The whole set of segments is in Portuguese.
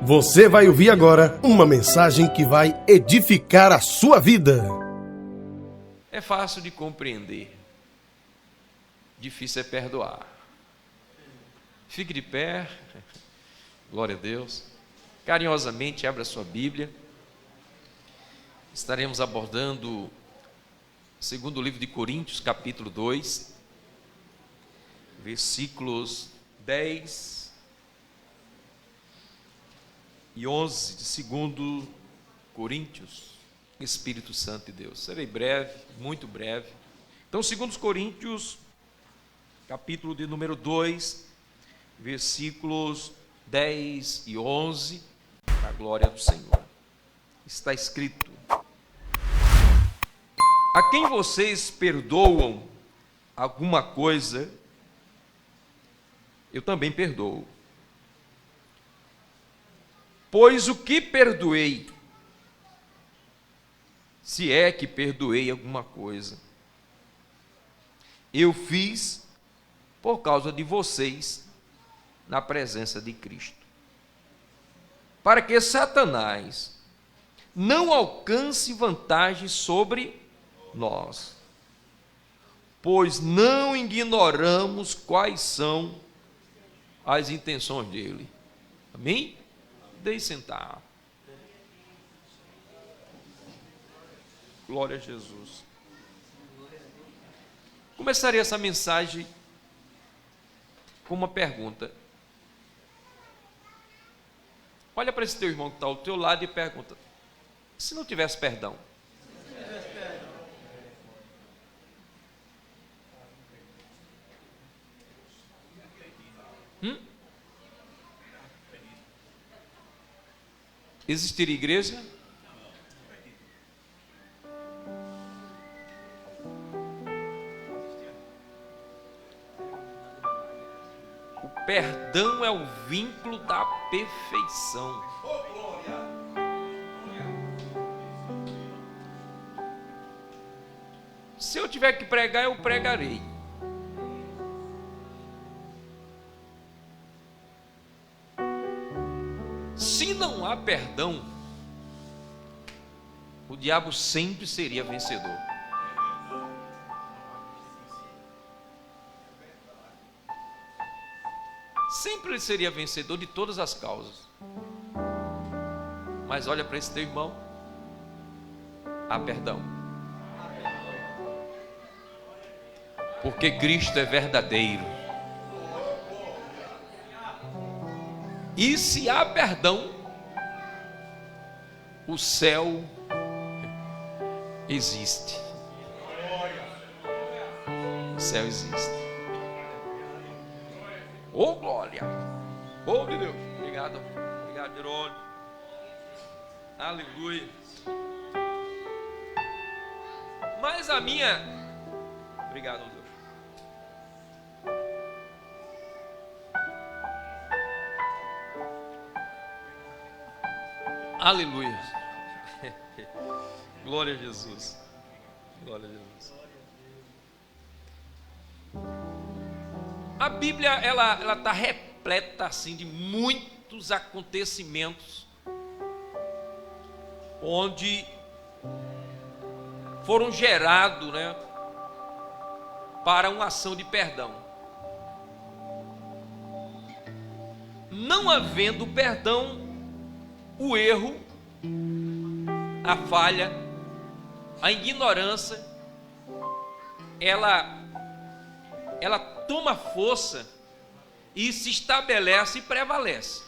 Você vai ouvir agora uma mensagem que vai edificar a sua vida. É fácil de compreender, difícil é perdoar. Fique de pé, glória a Deus. Carinhosamente abra sua Bíblia. Estaremos abordando o segundo livro de Coríntios, capítulo 2, versículos 10 e 11 de 2 Coríntios. Espírito Santo de Deus. Serei breve, muito breve. Então, 2 Coríntios, capítulo de número 2, versículos 10 e 11, para a glória do Senhor. Está escrito: a quem vocês perdoam alguma coisa, eu também perdoo. Pois o que perdoei, se é que perdoei alguma coisa, eu fiz por causa de vocês na presença de Cristo, para que Satanás não alcance vantagem sobre nós, pois não ignoramos quais são as intenções dele. Amém? Deixe sentar. Glória a Jesus. Começarei essa mensagem com uma pergunta. Olha para esse teu irmão que está ao teu lado e pergunta: se não tivesse perdão? Existiria igreja? O perdão é o vínculo da perfeição. Se eu tiver que pregar, eu pregarei. Se não há perdão, o diabo sempre seria vencedor. Sempre ele seria vencedor de todas as causas. Mas olha para esse teu irmão: há perdão. Porque Cristo é verdadeiro. E se há perdão, o céu existe. O céu existe. Oh, glória! Oh, de Deus! Obrigado, obrigado, Jerônimo. Aleluia. Mas a minha... Obrigado, Deus. Aleluia. Glória a Jesus. Glória a Jesus. A Bíblia, ela está repleta assim de muitos acontecimentos onde foram gerados, para uma ação de perdão. Não havendo perdão, o erro, a falha, a ignorância, ela toma força e se estabelece e prevalece.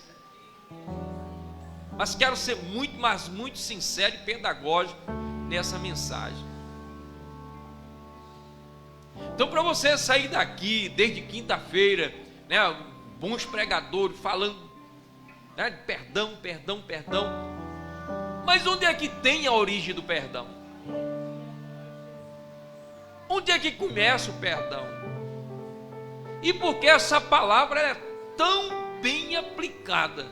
Mas quero ser muito sincero e pedagógico nessa mensagem. Então, para você sair daqui desde quinta-feira, bons pregadores falando, perdão, perdão, perdão. Mas onde é que tem a origem do perdão? Onde é que começa o perdão? E por que essa palavra é tão bem aplicada?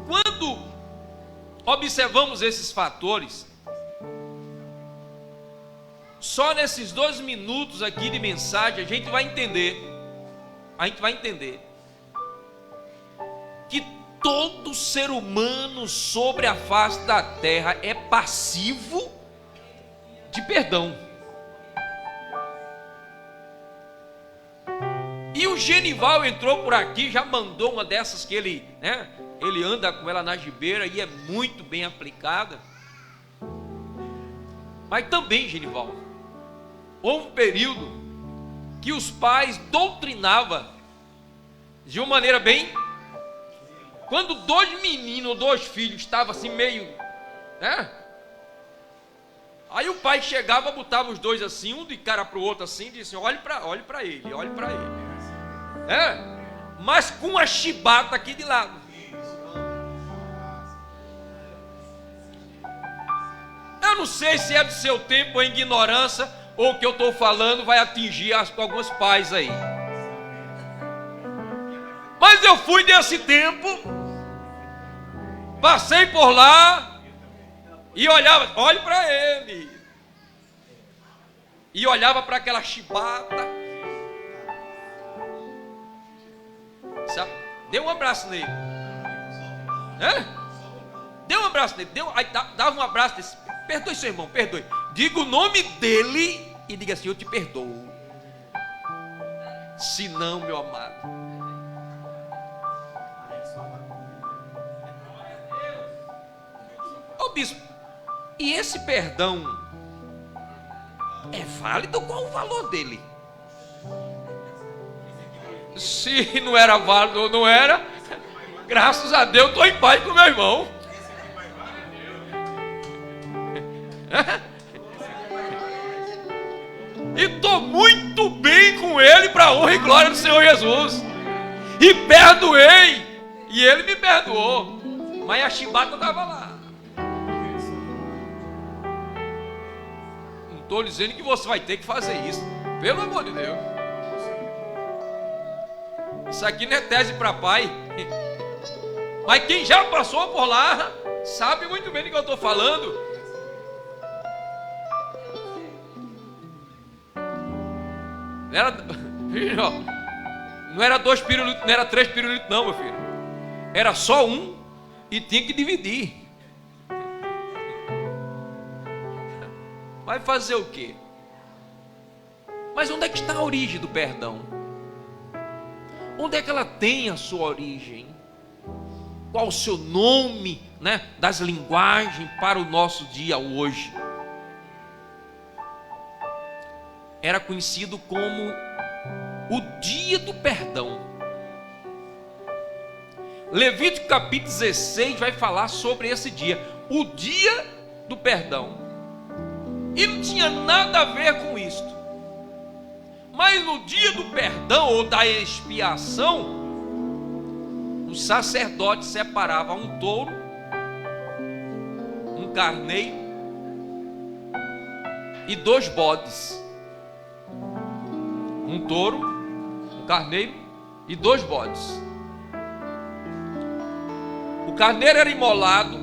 Quando observamos esses fatores, só nesses 2 minutos aqui de mensagem a gente vai entender a gente vai entender que todo ser humano sobre a face da terra é passivo de perdão. E o Genival entrou por aqui, já mandou uma dessas que ele anda com ela na gibeira e é muito bem aplicada. Mas também, Genival, houve um período que os pais doutrinavam de uma maneira bem... Quando dois meninos ou dois filhos estavam assim meio... Aí o pai chegava, botava os dois assim, um de cara para o outro assim, e disse: olhe para ele. Mas com a chibata aqui de lado. Eu não sei se é do seu tempo, a ignorância, ou o que eu estou falando vai atingir alguns pais aí. Mas eu fui desse tempo, passei por lá e olhava, olhe para ele, e olhava para aquela chibata, sabe? Deu um abraço nele, deu um abraço nele, aí dava um abraço desse: perdoe seu irmão, perdoe, diga o nome dele e diga assim: eu te perdoo. Se não, meu amado, ô bispo, e esse perdão é válido? Qual o valor dele? Se não era válido ou não era, graças a Deus estou em paz com meu irmão. E estou muito bem com ele, para a honra e glória do Senhor Jesus. E perdoei, e ele me perdoou, mas a chibata estava lá. Não estou dizendo que você vai ter que fazer isso, pelo amor de Deus. Isso aqui não é tese para pai. Mas quem já passou por lá sabe muito bem do que eu estou falando. Não era 2 pirulitos, não era 3 pirulitos não, meu filho. Era só um e tinha que dividir. Vai fazer o quê? Mas onde é que está a origem do perdão? Onde é que ela tem a sua origem? Qual o seu nome, das linguagens para o nosso dia hoje? Era conhecido como o dia do perdão. Levítico capítulo 16 vai falar sobre esse dia, o dia do perdão. E não tinha nada a ver com isto. Mas no dia do perdão ou da expiação, o sacerdote separava um touro, um carneiro e 2 bodes. Um touro, um carneiro e 2 bodes. O carneiro era imolado,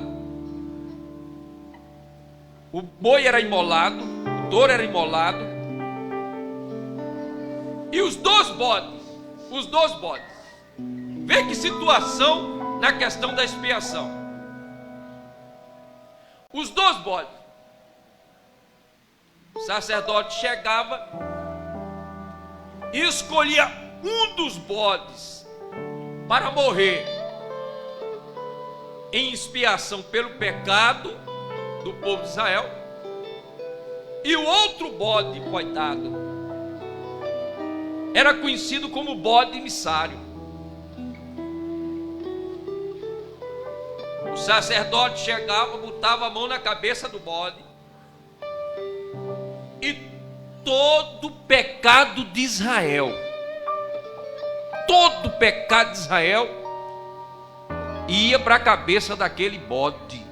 o boi era imolado, o touro era imolado, e os 2 bodes, vê que situação na questão da expiação. Os 2 bodes, o sacerdote chegava e escolhia um dos bodes para morrer em expiação pelo pecado do povo de Israel, e o outro bode, coitado, era conhecido como bode emissário. O sacerdote chegava, botava a mão na cabeça do bode, e todo pecado de Israel, ia para a cabeça daquele bode.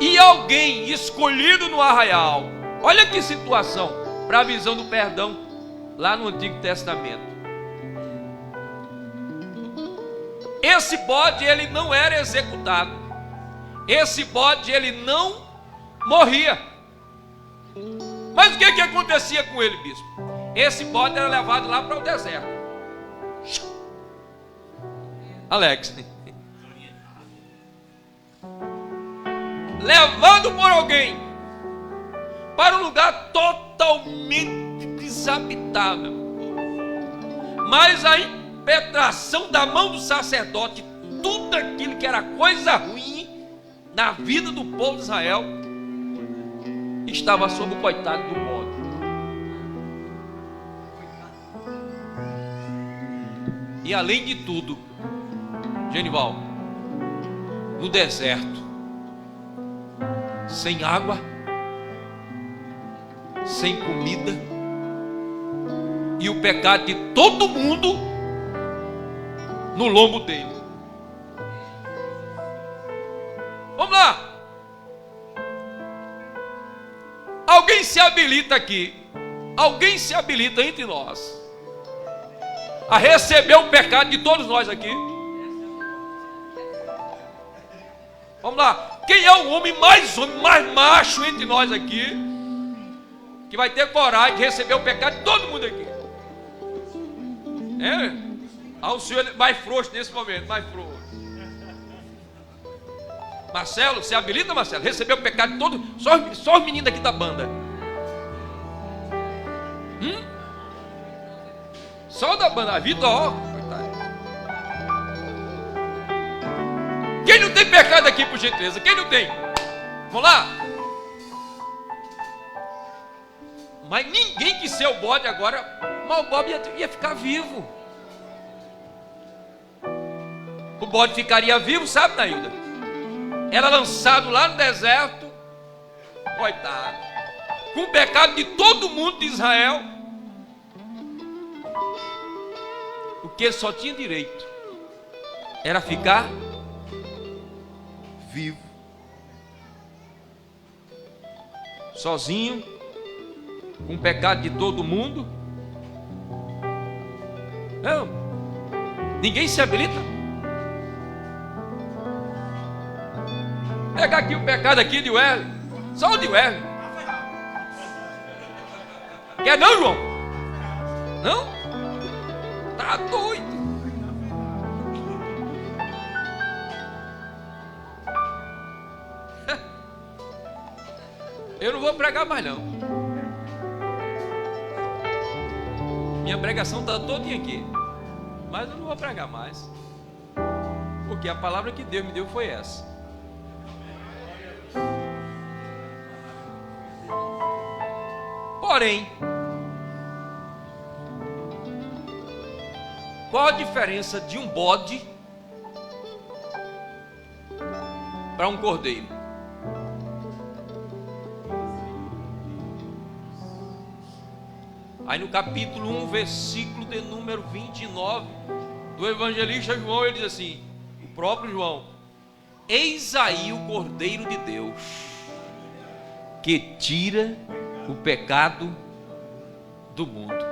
E alguém escolhido no arraial, olha que situação para a visão do perdão lá no Antigo Testamento. Esse bode ele não era executado, esse bode ele não morria. Mas o que acontecia com ele, bispo? esse bode era levado lá para o deserto. Alex. Levado por alguém para um lugar totalmente desabitável. Mas a impetração da mão do sacerdote, tudo aquilo que era coisa ruim na vida do povo de Israel, estava sob o coitado do bode. E além de tudo, Genival, no deserto, sem água, sem comida, e o pecado de todo mundo no lombo dele. Vamos lá. Alguém se habilita aqui, alguém se habilita entre nós a receber o pecado de todos nós aqui? Vamos lá. Quem é o homem mais macho entre nós aqui, que vai ter coragem de receber o pecado de todo mundo aqui? O senhor é mais frouxo nesse momento, mais frouxo. Marcelo, se habilita, Marcelo? Recebeu o pecado de todo, só os meninos aqui da banda. Só da banda, a Vitor, ó, coitado. Quem não tem pecado aqui, por gentileza? Quem não tem? Vamos lá. Mas ninguém quis ser o bode agora, mas o bode ia ficar vivo. O bode ficaria vivo, sabe, Nailda? Era lançado lá no deserto, coitado, com o pecado de todo mundo de Israel. O que ele só tinha direito era ficar vivo, sozinho, com o pecado de todo mundo. Não, ninguém se habilita. Pega aqui o pecado aqui de Wesley, só o de Wesley. Quer não, João? Não? Tá doido. Eu não vou pregar mais não. Minha pregação está todinha aqui, mas eu não vou pregar mais, porque a palavra que Deus me deu foi essa. Porém, qual a diferença de um bode para um cordeiro? Aí no capítulo 1, versículo de número 29 do evangelista João, ele diz assim, o próprio João: eis aí o Cordeiro de Deus, que tira o pecado do mundo.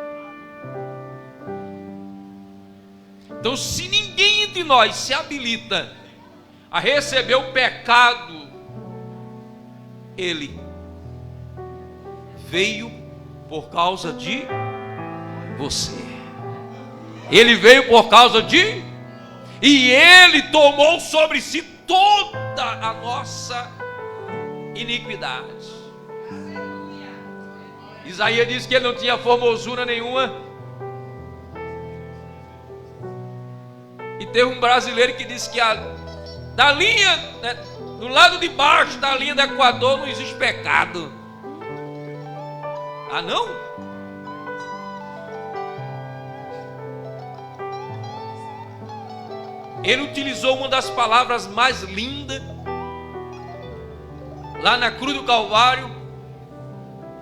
Então, se ninguém entre nós se habilita a receber o pecado, ele veio por causa de você. Ele veio por causa de, e ele tomou sobre si toda a nossa iniquidade. Isaías disse que ele não tinha formosura nenhuma. E teve um brasileiro que disse que da linha, do lado de baixo da linha do Equador não existe pecado. Ah, não? Ele utilizou uma das palavras mais lindas lá na cruz do Calvário,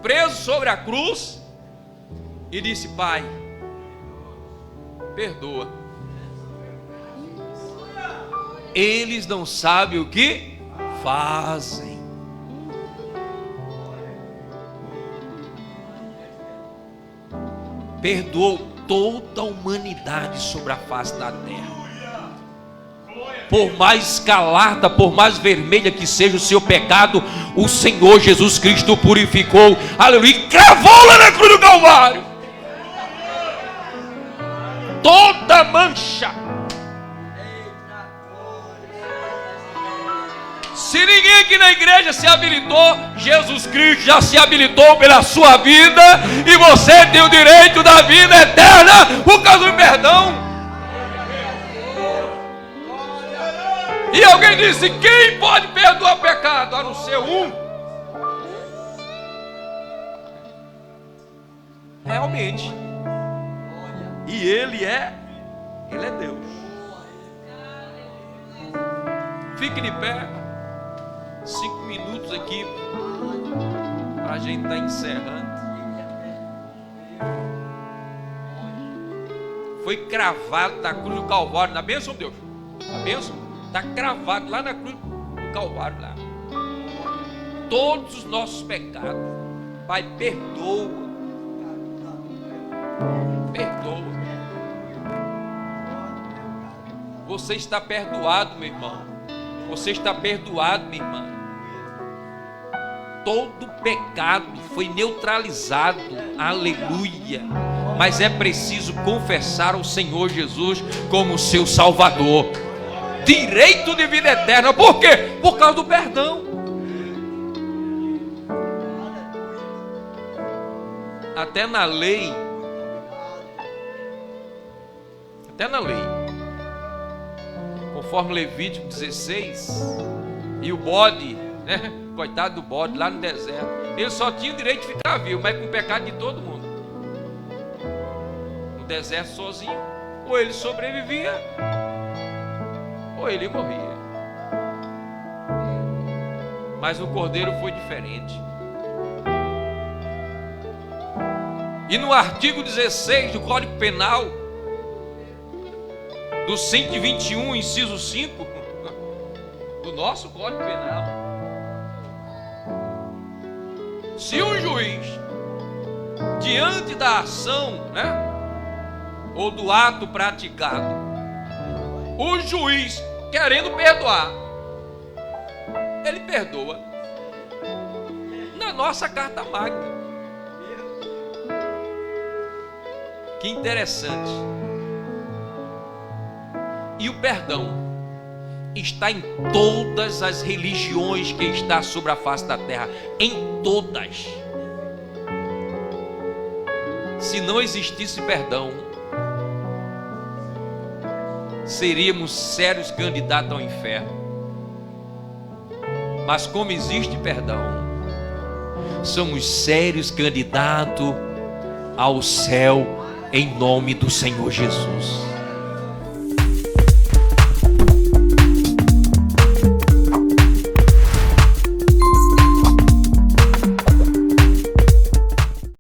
preso sobre a cruz, e disse: Pai, perdoa, eles não sabem o que fazem. Perdoou toda a humanidade sobre a face da terra. Por mais escalada, por mais vermelha que seja o seu pecado, o Senhor Jesus Cristo purificou, aleluia, e cravou lá na cruz do Calvário. toda mancha. Se ninguém aqui na igreja se habilitou, Jesus Cristo já se habilitou pela sua vida, e você tem o direito da vida eterna por causa do perdão. E alguém disse: quem pode perdoar pecado a não ser um? Realmente. E Ele é Deus. Fique de pé. 5 minutos aqui para a gente estar encerrando. Foi cravado na cruz do Calvário. Na bênção, Deus. Na bênção. Está cravado lá na cruz do Calvário. Lá. Todos os nossos pecados. Pai, perdoa. Perdoa. Você está perdoado, meu irmão. Você está perdoado, minha irmã. Todo pecado foi neutralizado, aleluia. Mas é preciso confessar ao Senhor Jesus como seu Salvador. Direito de vida eterna. Por quê? Por causa do perdão. Até na lei, conforme Levítico 16, e o bode, né? Coitado do bode lá no deserto, ele só tinha o direito de ficar vivo, mas com o pecado de todo mundo. No deserto sozinho, ou ele sobrevivia, ou ele morria. Mas o cordeiro foi diferente. E no artigo 16 do Código Penal, do 121, inciso 5, do nosso Código Penal, se um juiz, diante da ação, né, ou do ato praticado, o juiz querendo perdoar, ele perdoa. Na nossa carta magna. Que interessante. E o perdão está em todas as religiões que está sobre a face da terra. Em todas. Se não existisse perdão, seríamos sérios candidatos ao inferno. Mas como existe perdão, somos sérios candidatos ao céu em nome do Senhor Jesus.